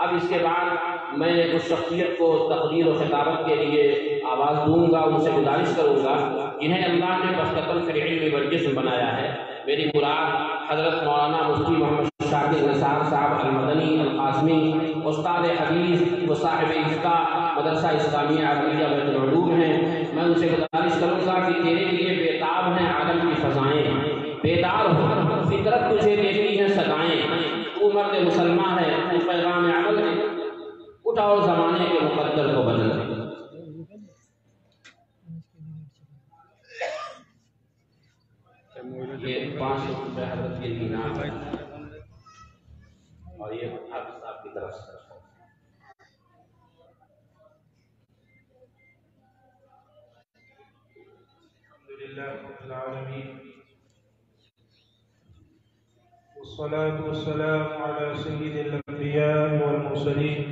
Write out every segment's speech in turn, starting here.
اب اس کے بعد میں اس شخصیت کو تقریر و خطابت کے لیے آواز دوں گا، ان سے گزارش کروں گا جنہیں اللہ نے بسطۃ فی العلم والجسم بنایا ہے۔ میری مراد حضرت مولانا مفتی محمد شاکر نثار صاحب المدنی القاسمی، استاد حدیث و صاحب افتاء مدرسہ اسلامیہ عربیہ بیت العلوم ہیں۔ میں ان سے گزارش کروں گا کہ تیرے لیے بیتاب ہیں عالم کی فضائیں، بیدار ہو، فطرت تجھے دیتی ہے صدائیں، تو مرد مسلمان ہے، تو پیغام عمل ہے، اٹھاؤ زمانے کے مقدر کو بدل۔ یہ 500 روپے حضرت کے انعام ہے اور یہ حافظ صاحب کی طرف سے۔ الحمدللہ رب العالمین والصلاة والسلام على سيد الأنبياء والمرسلين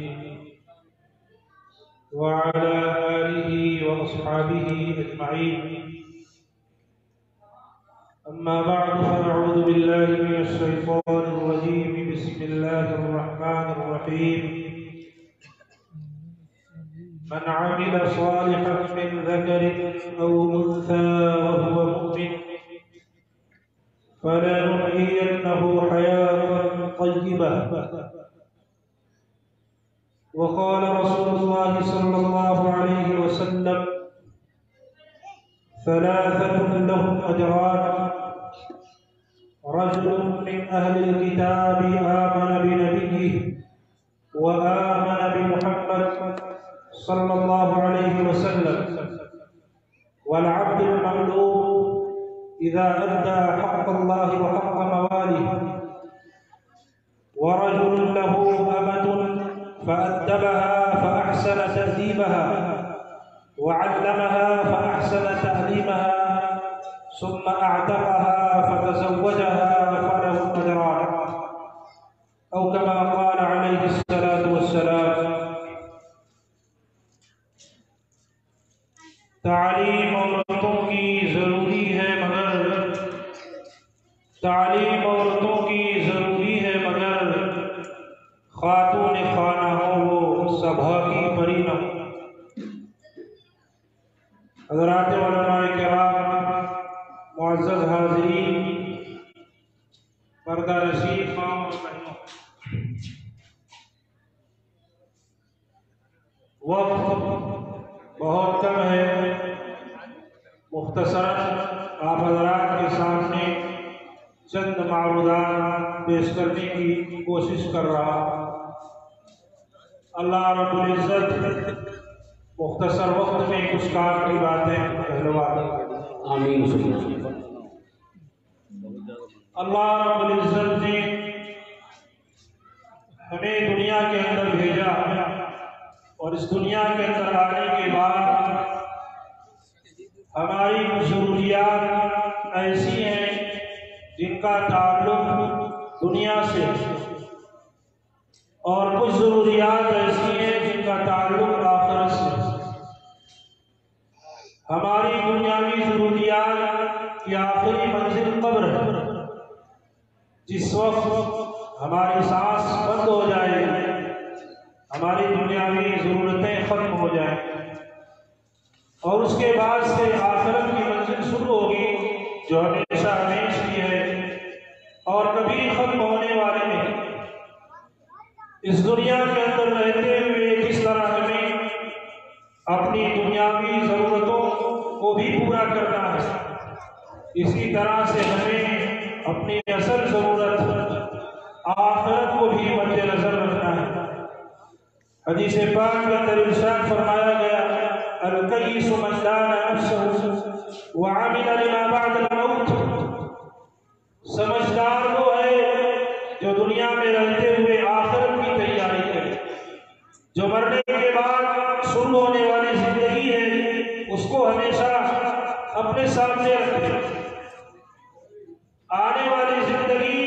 وعلى آله وأصحابه أجمعين، أما بعد فأعوذ بالله من الشيطان الرجيم، بسم الله الرحمن الرحيم، من عمل صالحا من ذكر أو أنثى وهو مؤمن فلنحيينه حياة طيبة، وقال رسول الله صلى الله عليه وسلم ثلاثة لهم أجران، رجل من أهل الكتاب آمن بنبيه وآمن بمحمد صلى الله عليه وسلم، والعبد المملوك إذا أدى حق الله وحق مواليه، ورجل له أمة فأدبها فأحسن تأديبها وعلمها فأحسن تعليمها ثم أعتقها فتزوجها فله أجران، أو كما قال عليه الصلاة والسلام۔ تعلیم عورتوں کی ضروری ہے مگر تعلیم عورتوں کی ضروری ہے مگر خاتون خانہ ہو وہ سبھا کی پری نہ ہو۔ حضرات علماء کرام، معزز حاضرین، پردہ رسید ماں اور بہنوں، وقت بہت کم ہے، مختصر آپ حضرات کے سامنے چند معروضات پیش کرنے کی کوشش کر رہا۔ اللہ رب العزت مختصر وقت میں کچھ کام کی باتیں کہلوا دے۔ آمین۔ اللہ رب العزت نے ہمیں دنیا کے اندر بھیجا اور اس دنیا کے اندر آنے کے بعد ہماری کچھ ضروریات ایسی ہیں جن کا تعلق دنیا سے، اور کچھ ضروریات ایسی ہیں جن کا تعلق آخرت سے۔ ہماری دنیاوی ضروریات کی آخری منزل قبر ہے۔ جس وقت ہماری سانس بند ہو جائے، ہماری دنیاوی ضرورتیں ختم ہو جائیں، اور اس کے بعد سے آخرت کی منزل شروع ہوگی جو ہمیشہ ہمیشہ کی ہے اور کبھی ختم ہونے والی نہیں۔ اس دنیا کے اندر رہتے ہوئے جس طرح ہمیں اپنی دنیاوی ضرورتوں کو بھی پورا کرنا ہے، اسی طرح سے ہمیں اپنی اصل ضرورت آخرت کو بھی مد نظر رکھنا ہے۔ حدیث پاک میں اندر ارشاد فرمایا گیا، الکیس من دان نفسہ وعمل لما بعد الموت۔ سمجھدار وہ ہے جو دنیا میں رہتے ہوئے آخرت کی تیاری کرے، جو مرنے کے بعد شروع ہونے والی زندگی ہے اس کو ہمیشہ اپنے سامنے رکھے۔ آنے والی زندگی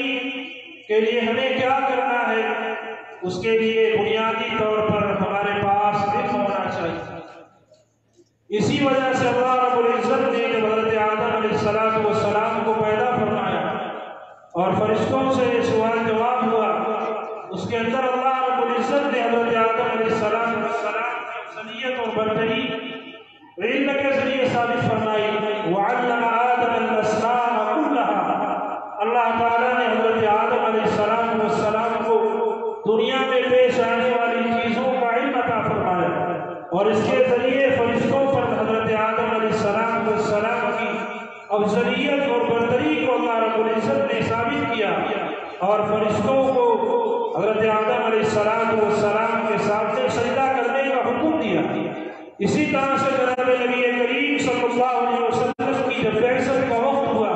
کے لیے ہمیں کیا کرنا ہے، اس کے لیے بنیادی طور پر ہمارے پاس علم ہونا چاہیے۔ اسی وجہ سے اللہ رب العزت نے جب حضرت آدم علیہ السلام کو پیدا فرمایا اور فرشتوں سے سوال جواب ہوا، اس کے اندر اللہ رب العزت نے برتری علم کے ذریعے ثابت فرمائی۔ وَعَلَّمَ آدَمَ الْأَسْمَاءَ كُلَّهَا، اللہ تعالیٰ نے حضرت آدم علیہ السلام کو دنیا میں پیش آنے والی چیزوں کا علم عطا فرمایا، اور اس کے ذریعے فرشتوں پر حضرت آدم علیہ السلام کی افضلیت اور برتری کو اللہ رب العزت نے ثابت کیا، اور فرشتوں کو حضرت آدم علیہ السلام کے سامنے سجدہ کرنے کا حکم دیا۔ اسی طرح سے جناب نبی کریم صلی اللہ علیہ وسلم کی جب بعثت کا وقت ہوا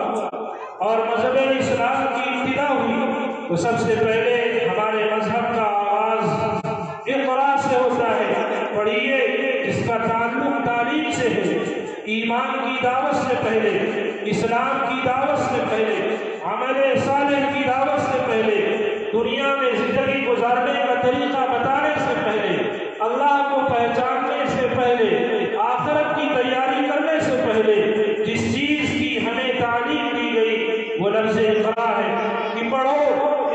اور مذہب اسلام کی ابتدا ہوئی، تو سب سے پہلے ہمارے مذہب کا آغاز اقرا سے ہوتا ہے۔ پڑھیے، اس کا تعلق تعلیم سے ہے، ایمان کی دعوت سے پہلے، اسلام کی دعوت سے پہلے، عمل صالح کی دعوت سے پہلے، دنیا میں زندگی گزارنے کا طریقہ بتانے سے پہلے، اللہ کو پہچاننے سے پہلے، آخرت کی تیاری کرنے سے پہلے جس چیز کی ہمیں تعلیم دی گئی وہ لفظ اقرا ہے کہ پڑھو۔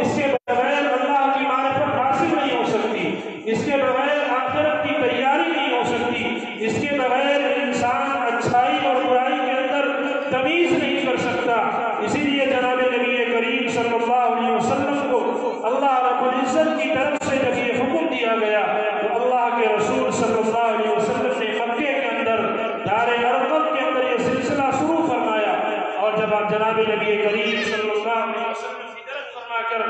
اس کے بغیر اللہ کی معرفت حاصل نہیں ہو سکتی، اس کے بغیر آخرت کی تیاری نہیں ہو سکتی، اس کے بغیر انسان اچھائی اور برائی کے اندر تمیز نہیں کر سکتا۔ اسی لیے جناب نبی کریم صلی اللہ علیہ وسلم کو اللہ رب العزت کی طرف سے جب یہ حکم دیا گیا تو اللہ کے رسول صلی اللہ علیہ وسلم نے مکے کے اندر دار ارقم کے اندر یہ سلسلہ شروع فرمایا، اور جب آپ جناب نبی کریم صلی اللہ علیہ وسلم کی طرف فرما کر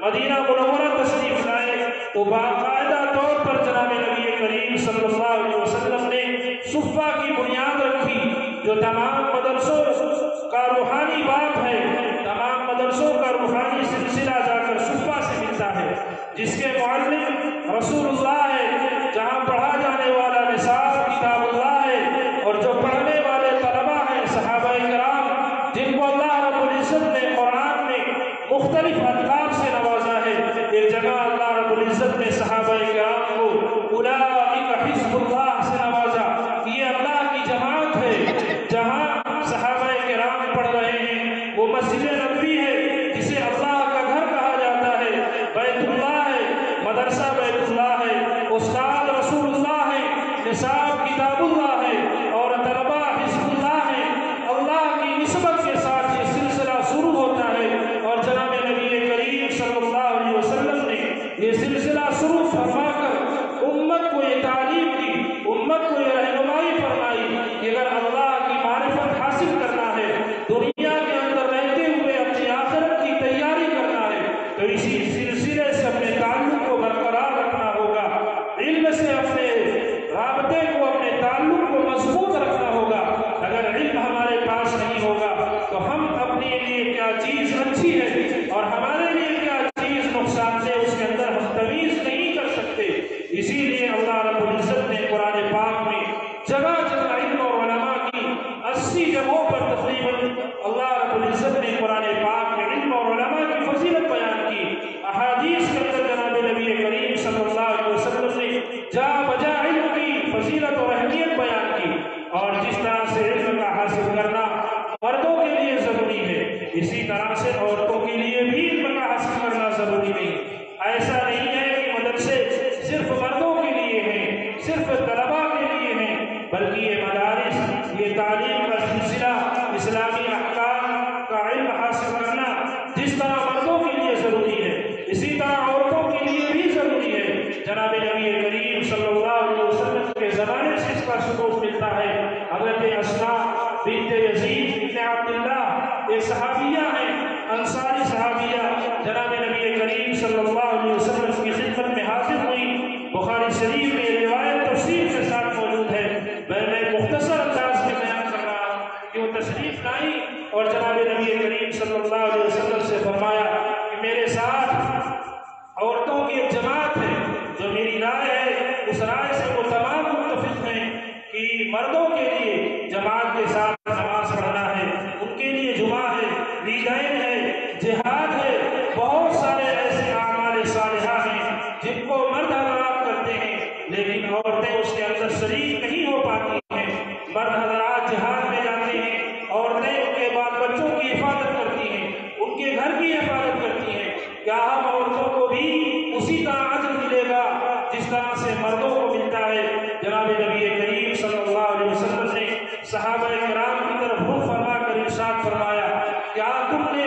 مدینہ منورہ تشریف لائے تو باقاعدہ طور پر جناب نبی کریم صلی اللہ علیہ وسلم نے صفہ کی بنیاد رکھی، جو تمام مدرسوں کا روحانی باپ ہے، تمام مدرسوں کا روحانی سلسلہ جا کر صفہ سے ملتا ہے، جس کے معلم رسول اللہ ہے، جہاں پڑھا جانے والا نصاب کتاب اللہ ہے، اور جو پڑھنے والے طلبہ ہیں صحابہ کرام، جن کو اللہ رب العزت نے قرآن میں مختلف القاب سے نوازا ہے۔ ایک جگہ اللہ رب العزت نے صحابہ کرام کو اولئک حزب اللہ سے نوازا، یہ اللہ کی جماعت ہے۔ جہاں صحابہ کرام پڑھ رہے ہیں وہ مسجد نبوی ہے جسے اللہ کا گھر کہا جاتا ہے، بیت اللہ ہے، مدرسہ بیت اللہ ہے، استاد رسول اللہ ہے، نصاب کتاب اللہ ہے، اور طلبہ حزب اللہ ہے۔ اللہ کی نسبت کے ساتھ یہ سلسلہ شروع ہوتا ہے، اور جناب نبی کریم صلی اللہ علیہ وسلم نے یہ سلسلہ شروع فرما کر امت کو یہ تعلیم دی، امت کو یہ رہنمائی فرمائی کہ اگر اللہ کی معرفت حاصل کرنا ہے، دنیا کے اندر رہتے ہوئے اپنی آخرت کی تیاری کرنا ہے، تو اسی سلسلے سے اپنے تعلق کو برقرار رکھنا ہوگا، علم سے اپنے رابطے کو، اپنے تعلق کو مضبوط رکھنا ہوگا۔ اگر علم ہمارے پاس نہیں ہوگا تو ہم اپنے لیے کیا چیز اچھی ہے اور ہمارے لیے کیا چیز نقصان دہ، اس کے اندر ہم تمیز نہیں کر سکتے۔ اسی لیے اللہ رب العزت نے قرآن پاک میں جگہ جگہ علم اور علماء کی 80 جگہوں پر تقریباً اللہ رب العزت نے قرآن پاک میں علم اور علماء کی فضیلت بیان کی۔ احادیث کے اندر جناب نبی کریم صلی اللہ علیہ وسلم نے جا بجا علم کی فضیلت اور اہمیت بیان کی، اور جس طرح سے علم کا حاصل کرنا مردوں کے لیے ضروری ہے، اسی طرح سے عورتوں کے لیے بھی علم کا حاصل کرنا ضروری نہیں۔ ایسا نہیں ہے کہ مدرسے صرف مردوں کے لیے ہیں، صرف طلباء کے لیے ہیں، بلکہ یہ مدارس، یہ تعلیم کا سلسلہ، اسلامی احکام کا علم حاصل کرنا جس طرح مردوں کے لیے ضروری ہے، اسی طرح عورتوں کے لیے بھی ضروری ہے۔ جناب نبی کریم صلی اللہ علیہ وسلم کے زمانے سے اس کا ثبوت ملتا ہے۔ حضرت اسماء بنت یزید بن عبداللہ ایک صحابیہ ہیں، انصاری صحابیہ، جناب نبی کریم صلی اللہ علیہ وسلم کی خدمت میں حاضر ہوئی۔ بخاری شریف میں روایت تفصیل کے ساتھ موجود ہے، میں مختصر انداز میں بیان کر رہا ہوں کہ وہ تشریف لائی اور جناب نبی کریم صلی اللہ علیہ وسلم سے فرمایا کہ میرے ساتھ عورتوں کی ایک جماعت ہے، جو میری رائے ہے اس رائے سے وہ تمام متفق ہیں کہ مردوں کے لیے جماعت کے ساتھ نماز پڑھنا ہے، ان کے لیے جمعہ ہے، عیدین ہے، جہاد ہے، بہت سارے ایسے اعمال صالحہ ہیں جن کو مرد حضرات کرتے ہیں لیکن عورتیں اس کے اندر شریک نہیں ہو پاتی ہیں۔ مرد حضرات جہاد میں جاتے ہیں، عورتیں ان کے بال بچوں کی حفاظت کرتی ہیں، ان کے گھر کی حفاظت کرتی ہیں، کیا ہم عورتوں کو بھی اسی طرح اجر ملے گا جس طرح سے مردوں کو ملتا ہے؟ جناب نبی صحابہ کرام کی طرف رخ فرما کر ارشاد فرمایا، کیا تم نے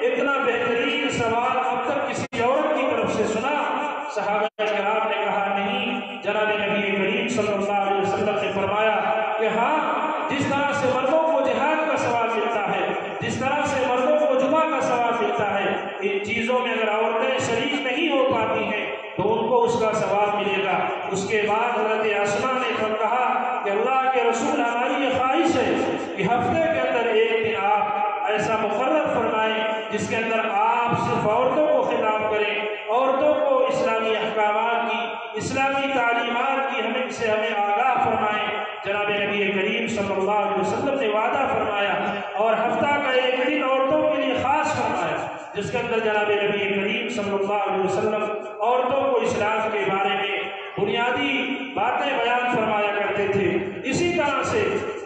اتنا بہترین سوال اب تک کسی عورت کی طرف سے سنا؟ صحابہ کرام نے کہا نہیں۔ جناب نبی کریم صلی اللہ علیہ وسلم نے فرمایا کہ ہاں، جس طرح سے مردوں کو جہاد کا ثواب ملتا ہے، جس طرح سے مردوں کو جمعہ کا ثواب ملتا ہے، ان چیزوں میں اگر عورتیں شریک نہیں ہو پاتی ہیں تو ان کو اس کا ثواب ملے گا۔ اس کے بعد حضرت اسماء نے کہا کہ اللہ کے رسول، ہماری یہ خواہش ہے کہ ہفتے کے اندر ایک دن آپ ایسا مقرر فرمائیں جس کے اندر آپ صرف عورتوں کو خطاب کریں، عورتوں کو اسلامی احکامات کی، اسلامی تعلیمات کی ہمیں آگاہ فرمائیں۔ جناب نبی کریم صلی اللہ علیہ وسلم نے وعدہ فرمایا اور ہفتہ کا ایک دن عورتوں کے لیے خاص فرمایا، جس کے اندر جناب نبی کریم صلی اللہ علیہ وسلم عورتوں کو اسلام کے بارے میں بنیادی باتیں بیان فرمایا کرتے تھے۔ اسی طرح سے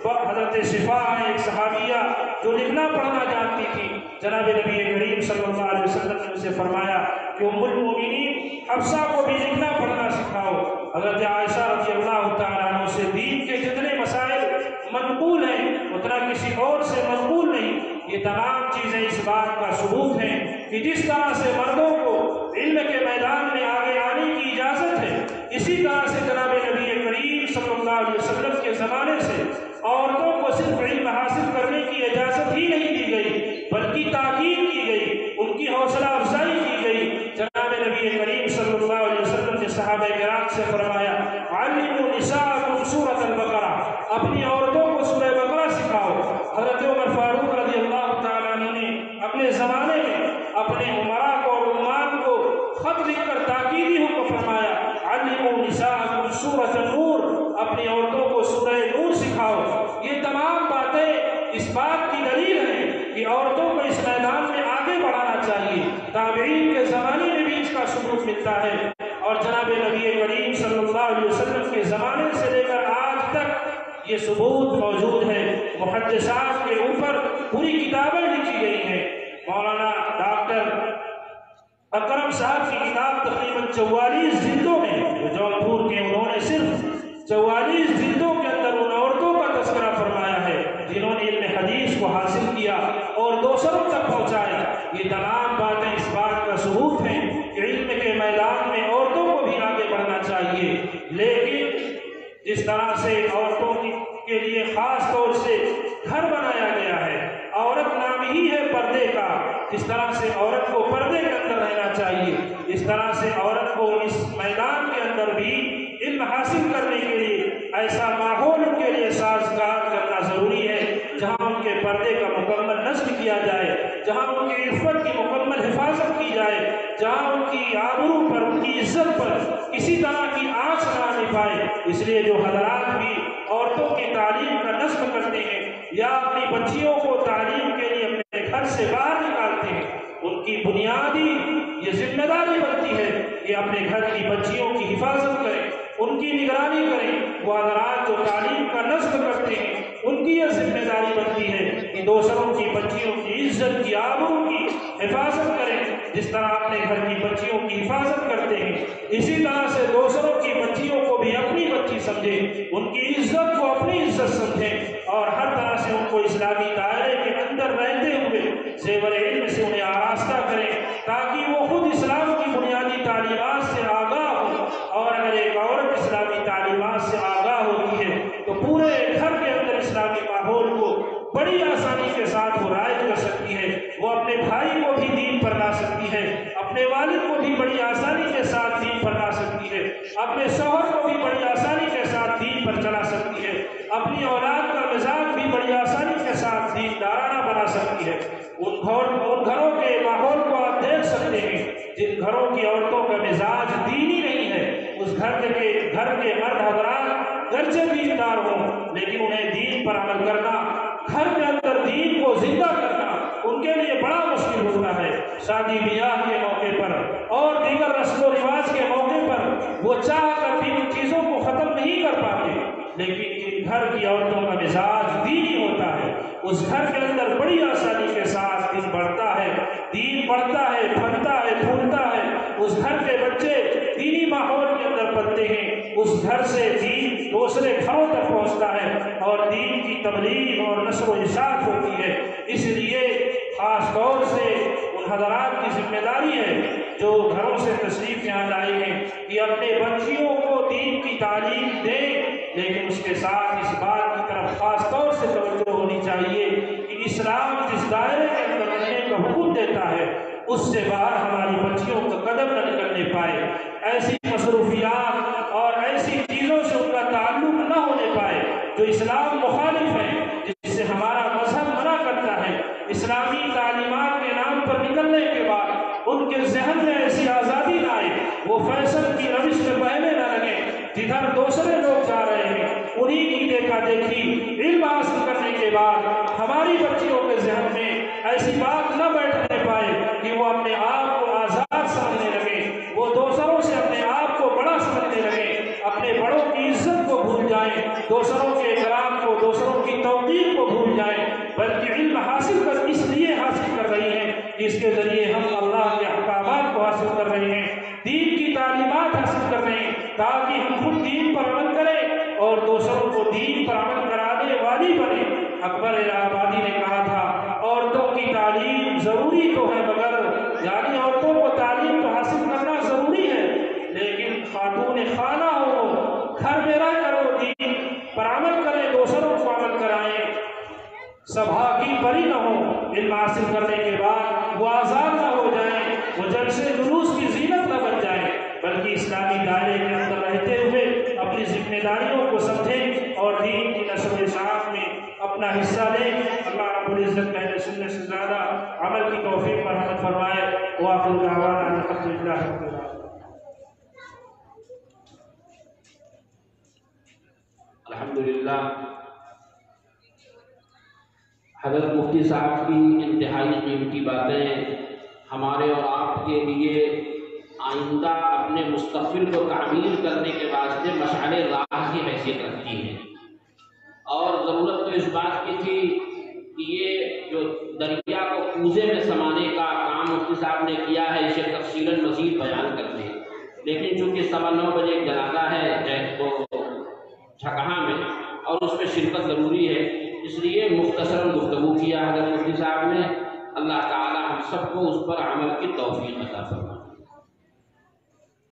حضرت شفا ایک صحابیہ جو لکھنا پڑھنا جانتی تھی، جناب نبی کریم صلی اللہ علیہ وسلم نے اسے فرمایا کہ ام المؤمنین حفصہ کو بھی لکھنا پڑھنا سکھاؤ۔ حضرت عائشہ رضی اللہ تعالیٰ عنہ سے دین کے جتنے مسائل منقول ہیں اتنا کسی اور سے منقول نہیں۔ یہ تمام چیزیں اس بات کا ثبوت ہیں کہ جس طرح سے مردوں کو علم کے میدان میں آگے آنے کی اجازت ہے، اسی طرح سے جناب نبی کریم صلی اللہ علیہ وسلم کے زمانے سے عورتوں کو صرف علم حاصل کرنے کی اجازت ہی نہیں دی گئی بلکہ تاکید کی گئی، ان کی حوصلہ افزائی کی گئی۔ جناب نبی کریم صلی اللہ علیہ وسلم نے صحابہ کرام سے فرمایا، علموا نساءکم سورۃ البقرہ، اپنی عورتوں کو سورہ بقرہ سکھاؤ۔ حضرت عمر فاروق رضی اللہ تعالیٰ عنہ نے اپنے زمانے میں اپنے عمراء کو اور عمان کو خط لکھ کر تاکیدی حکم فرمایا، علموا نساءکم سورۃ النور، اپنی عورتوں کو سورہ نور سکھاؤ۔ یہ تمام باتیں اس بات کی دلیل ہیں کہ عورتوں کو اس میدان میں آگے بڑھانا چاہیے۔ تابعین کے زمانے میں بھی اس کا ثبوت ملتا ہے، اور جناب نبی کریم صلی اللہ علیہ وسلم کے زمانے سے لے کر آج تک یہ ثبوت موجود ہے۔ محدثات کے اوپر پوری کتابیں لکھی گئی ہیں۔ مولانا ڈاکٹر اکرم صاحب کی کتاب تقریباً 44 جلدوں میں، جو جونپور کے، انہوں نے صرف 44 جلدوں کے اندر ان عورتوں کا تذکرہ فرمایا ہے جنہوں نے علم حدیث کو حاصل کیا اور دوسروں تک پہنچایا۔ یہ تمام باتیں اس بات کا ثبوت ہیں کہ علم کے میدان میں عورتوں کو بھی آگے بڑھنا چاہیے، لیکن جس طرح سے عورتوں کے لیے خاص طور سے گھر بنایا گیا ہے، عورت نام ہی ہے پردے کا، جس طرح سے عورت کو پردے کے اندر رہنا چاہیے، اس طرح سے عورت کو اس میدان کے اندر بھی علم حاصل کرنے کے لیے ایسا ماحول ان کے لیے سازگار کرنا ضروری ہے جہاں ان کے پردے کا مکمل نصب کیا جائے، جہاں ان کی عفت کی مکمل حفاظت کی جائے، جہاں ان کی آبرو پر، ان کی عزت پر کسی طرح کی آنچ نہ آنے پائے۔ اس لیے جو حضرات بھی عورتوں کی تعلیم کا نصب کرتے ہیں یا اپنی بچیوں کو تعلیم کے لیے اپنے گھر سے باہر نکالتے ہیں، ان کی بنیادی یہ ذمہ داری بنتی ہے کہ اپنے گھر کی بچیوں کی حفاظت کریں، ان کی نگرانی کریں۔ وہ حضرات جو تعلیم کا نصب کرتے ہیں ان کی یہ ذمہ داری بنتی ہے کہ دوسروں کی بچیوں کی عزت کی، آبرو کی حفاظت کریں۔ جس طرح اپنے گھر کی بچیوں کی حفاظت کرتے ہیں، اسی طرح سے دوسروں کی بچیوں کو بھی اپنی بچی سمجھیں، ان کی عزت کو اپنی عزت سمجھیں، اور ہر طرح سے ان کو اسلامی دائرے کے اندر رہتے ہوئے زیور علم سے انہیں آراستہ کریں تاکہ وہ خود اسلام کی بنیادی تعلیمات سے آگاہ ہو۔ اور اگر ایک عورت اسلامی تعلیمات سے آگاہ ہوتی ہے تو پورے گھر کے اندر اسلامی ماحول کو بڑی آسانی کے ساتھ وہ رائج کر سکتی ہے، وہ اپنے بھائی کو بھی دین پر لا سکتی ہے، اپنے والد کو بھی بڑی آسانی کے ساتھ دین پر لا سکتی ہے، اپنے شوہر کو بھی بڑی آسانی کے ساتھ دین پر چلا سکتی ہے، اپنی اولاد کا مزاج بھی بڑی آسانی کے ساتھ دین دارانہ بنا سکتی ہے۔ ان گھروں کے ماحول کو آپ دیکھ سکتے ہیں جن گھروں کی عورتوں کا مزاج دینی نہیں ہے، اس گھر کے مرد حضرات گرچہ دیندار ہوں لیکن انہیں دین پر عمل کرنا، گھر کے اندر دین کو زندہ کرنا ان کے لیے بڑا مشکل ہوتا ہے۔ شادی بیاہ کے موقع پر اور دیگر رسم و رواج کے موقع پر وہ چاہ کر بھی ان چیزوں کو ختم نہیں کر پاتے، لیکن جن گھر کی عورتوں کا مزاج دینی ہوتا ہے اس گھر کے اندر بڑی آسانی کے ساتھ دین بڑھتا ہے، دین بڑھتا ہے، پھلتا ہے، پھولتا ہے، اس گھر کے بچے دینی ماحول کے اندر پلتے ہیں، اس گھر سے دین دوسرے گھروں تک پہنچتا ہے اور دین کی تبلیغ اور نشر و اشاعت ہوتی ہے۔ اس لیے خاص طور سے ان حضرات کی ذمہ داری ہے جو گھروں سے تشریف یہاں لائی ہیں کہ اپنے بچیوں کو دین کی تعلیم دیں، لیکن اس کے ساتھ اس بات کی طرف خاص طور سے توجہ ہونی چاہیے کہ اسلام جس دائرے کے اندر رہنے کا حکم دیتا ہے اس سے باہر ہماری بچیوں کا قدم نہ نکلنے پائے، ایسی مصروفیات اور ایسی چیزوں سے ان کا تعلق نہ ہونے پائے جو اسلام مخالف ہے، جس سے ہمارا مذہب منع کرتا ہے۔ اسلامی تعلیمات کے نام پر نکلنے کے بعد ان کے ذہن میں ایسی آزادی نہ آئے، وہ فیشن کی روش میں بہنے نہ لگے، جدھر دوسرے لوگ جا رہے ہیں انہی کی دیکھا دیکھی علم حاصل کرنے کے بعد ہماری بچیوں کے ذہن میں ایسی بات نہ بیٹھنے پائے کہ وہ اپنے آپ کو آزاد سمجھنے لگے، وہ دوسروں سے اپنے آپ کو بڑا سمجھنے لگے، اپنے بڑوں کی عزت کو بھول جائیں، دوسروں کے اکرام کو، دوسروں کی توقیر کو بھول جائیں، بلکہ علم حاصل کر اس لیے حاصل کر رہی ہیں کہ اس کے ذریعے ہم اللہ کے احکامات کو حاصل کر رہے ہیں، دین کی تعلیمات حاصل کر رہے ہیں، تاکہ ہم خود دین پر عمل کریں اور دوسروں کو دین پر عمل کرانے والی بنے۔ اکبر الہ آبادی نے کہا تھا عورتوں کی تعلیم ضروری تو ہے، مگر یعنی عورتوں کو تعلیم تو حاصل کرنا ضروری ہے، لیکن خاتون خانہ ہو، گھر میں رہ کر وہ دین پر عمل کریں، دوسروں کو عمل کرائیں، سبھا کی پری نہ ہو، علم حاصل کرنے کے بعد وہ آزاد نہ ہو جائیں، وہ جلسے جلوس کی زینت نہ بن جائیں، بلکہ اسلامی دائرے کے اندر رہتے ہوئے اپنی ذمہ داریوں کو سمجھیں اور دین کی نشر و اشاعت میں اپنا حصہ لیں۔ اللہ رب العزت پہلے سننے سے زیادہ عمل کی توفیق پر حمد فرمائے۔ وآخر دعوانا ان الحمد للہ رب العالمین۔ الحمدللہ حضرت مفتی صاحب کی انتہائی قیمتی باتیں ہمارے اور آپ کے لیے آئندہ اپنے مستقبل کو تعمیر کرنے کے واسطے مشعل راہ کی حیثیت رکھتی ہیں، اور ضرورت تو اس بات کی تھی کہ یہ جو دریا کو کوزے میں سمانے کا کام مفتی صاحب نے کیا ہے اسے تفصیلاً مزید بیان کر دیں، لیکن چونکہ 9:15 بجے جنازہ ہے وہ جھکہاں میں اور اس میں شرکت ضروری ہے، اس لیے مختصر گفتگو کیا حضرت مفتی صاحب نے۔ اللہ تعالی ہم سب کو اس پر عمل کی توفیق عطا فرمائے۔